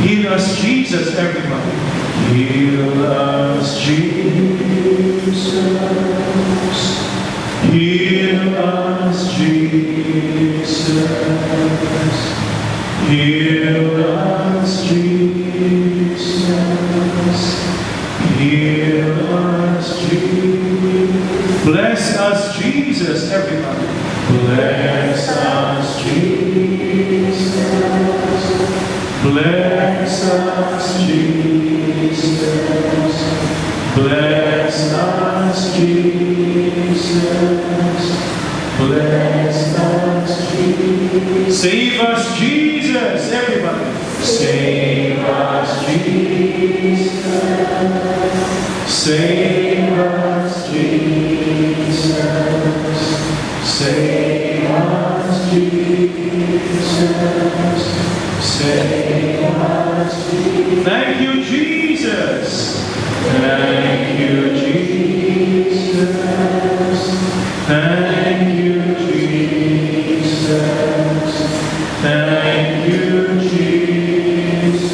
Heal us, Jesus, everybody. Heal us, Jesus. Heal us, Jesus. Heal us, Jesus. Heal us, Jesus. Bless us, Jesus, everybody. Bless us, Jesus. Bless us, Jesus. Bless us, Jesus. Bless us, Jesus. Save us, Jesus, everybody. Save us, Jesus. Save us, Jesus. Save us, Jesus. Save us, Jesus. Thank you, Jesus. Thank you, Jesus. Thank you, Jesus. Thank you, Jesus.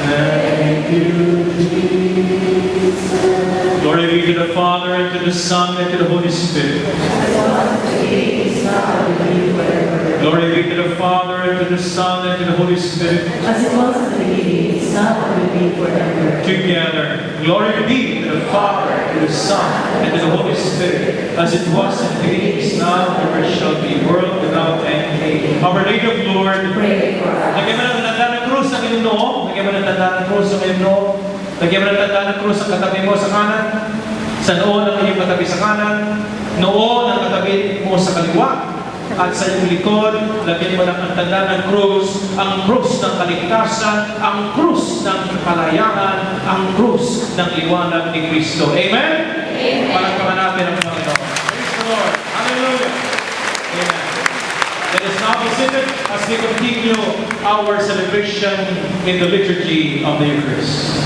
Thank you, Jesus. Glory be to the Father, and to the Son, and to the Holy Spirit. Glory be to the Father, and to the Son, and to the Holy Spirit. As it was in the beginning, is now, and will be forever. Together, glory be to the Father, to the Son, and to the Holy Spirit, as it was in the beginning, is now, and ever shall be, world without end. Our Lady of Lord, Pray for us. lagyan mo ng tanda ng krus ang iyong noo, lagyan mo ng tanda ng krus ang iyong noo, lagyan mo ng tanda ng krus ang katabi mo sa kanan, sa noo ng iyong katabi sa kanan, noo ng katabi mo sa kaliwa, at sa iyong likod, lagyan mo ng tanda ng krus, ang krus ng kaligtasan, ang krus ng kalayaan, ang krus ng liwanag ni Kristo. Amen? Amen. Palagpakan natin ang Panginoon. Praise the Lord. Hallelujah. Amen. Let us now be seated as we continue our celebration in the liturgy of the Eucharist.